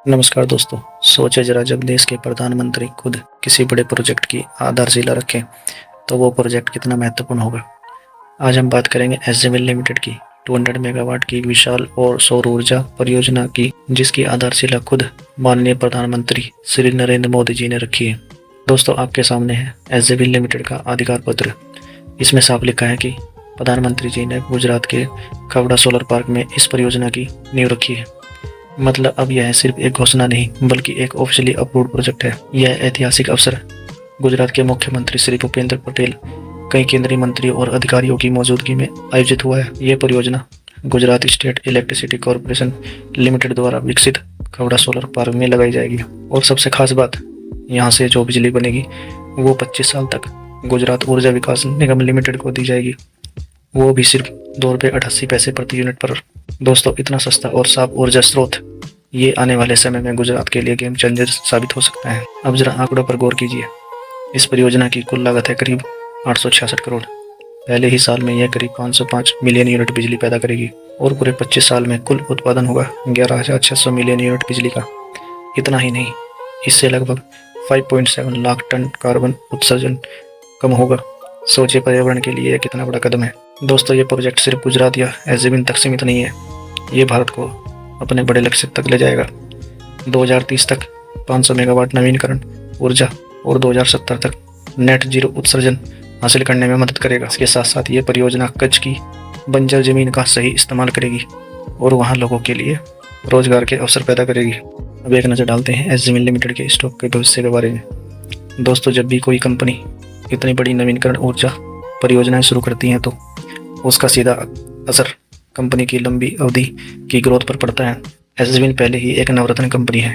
नमस्कार दोस्तों। सोचे जरा, जब देश के प्रधानमंत्री खुद किसी बड़े प्रोजेक्ट की आधारशिला रखें तो वो प्रोजेक्ट कितना महत्वपूर्ण होगा। आज हम बात करेंगे एसजेवीएल लिमिटेड की 200 मेगावाट की विशाल और सौर ऊर्जा परियोजना की, जिसकी आधारशिला खुद माननीय प्रधानमंत्री श्री नरेंद्र मोदी जी ने रखी है। दोस्तों, आपके सामने है एसजेवीएल लिमिटेड का अधिकार पत्र। इसमें साफ लिखा है कि प्रधानमंत्री जी ने गुजरात के खावड़ा सोलर पार्क में इस परियोजना की नींव रखी है। मतलब अब यह सिर्फ एक घोषणा नहीं बल्कि एक ऑफिशियली अप्रूव्ड प्रोजेक्ट है। यह ऐतिहासिक अवसर गुजरात के मुख्यमंत्री श्री भूपेंद्र पटेल, कई केंद्रीय मंत्रियों और अधिकारियों की मौजूदगी में आयोजित हुआ है। यह परियोजना Gujarat state electricity corporation limited द्वारा विकसित खावड़ा सोलर पार्क में लगाई जाएगी। और सबसे खास बात, यहाँ से जो बिजली बनेगी वो 25 साल तक गुजरात ऊर्जा विकास निगम लिमिटेड को दी जाएगी, वो भी सिर्फ ₹2.88 प्रति यूनिट पर। दोस्तों, इतना सस्ता और साफ ऊर्जा स्रोत ये आने वाले समय में गुजरात के लिए गेम चेंजर साबित हो सकता है। अब जरा आंकड़ों पर गौर कीजिए। इस परियोजना की कुल लागत है करीब 866 करोड़। पहले ही साल में यह करीब 505 मिलियन यूनिट बिजली पैदा करेगी और पूरे 25 साल में कुल उत्पादन होगा 11,600 मिलियन यूनिट बिजली का। इतना ही नहीं, इससे लगभग 5.7 लाख टन कार्बन उत्सर्जन कम होगा। सोचिए, पर्यावरण के लिए कितना बड़ा कदम है। दोस्तों, ये प्रोजेक्ट सिर्फ गुजरात या एसजेवीएल तक सीमित नहीं है, ये भारत को अपने बड़े लक्ष्य तक ले जाएगा। 2030 तक 500 मेगावाट नवीकरण ऊर्जा और 2070 तक नेट जीरो उत्सर्जन हासिल करने में मदद करेगा। इसके साथ साथ ये परियोजना कच्छ की बंजर जमीन का सही इस्तेमाल करेगी और वहाँ लोगों के लिए रोजगार के अवसर पैदा करेगी। अब एक नज़र डालते हैं एसजेवीएल लिमिटेड के स्टॉक के भविष्य के बारे में। दोस्तों, जब भी कोई कंपनी इतनी बड़ी नवीकरण ऊर्जा परियोजनाएं शुरू करती हैं तो उसका सीधा असर कंपनी की लंबी अवधि की ग्रोथ पर पड़ता है। एसजेवीएल पहले ही एक नवरत्न कंपनी है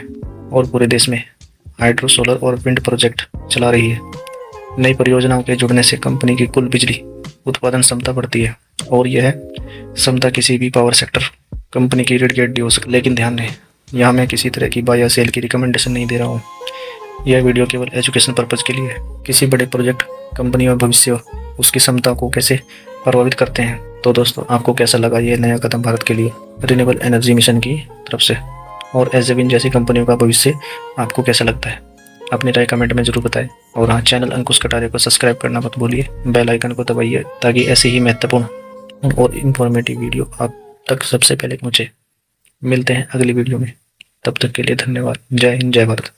और पूरे देश में हाइड्रो, सोलर और विंड प्रोजेक्ट चला रही है। नई परियोजनाओं के जुड़ने से कंपनी की कुल बिजली उत्पादन क्षमता बढ़ती है और यह क्षमता किसी भी पावर सेक्टर कंपनी की रीढ़ की हड्डी हो सकती है। लेकिन ध्यान रहे, यहाँ मैं किसी तरह की बाय या सेल की रिकमेंडेशन नहीं दे रहा हूँ। यह वीडियो केवल एजुकेशन पर्पज़ के लिए है। किसी बड़े प्रोजेक्ट, कंपनी और भविष्य उसकी क्षमता को कैसे प्रभावित करते हैं। तो दोस्तों, आपको कैसा लगा ये नया कदम भारत के लिए रिन्यूएबल एनर्जी मिशन की तरफ से, और एसजेवीएल जैसी कंपनियों का भविष्य आपको कैसा लगता है? अपनी राय कमेंट में जरूर बताएं। और हाँ, चैनल अंकुश कटारे को सब्सक्राइब करना मत भूलिए, बेल आइकन को दबाइए ताकि ऐसी ही महत्वपूर्ण और इन्फॉर्मेटिव वीडियो आप तक सबसे पहले पहुँचे। मिलते हैं अगली वीडियो में, तब तक के लिए धन्यवाद। जय हिंद, जय भारत।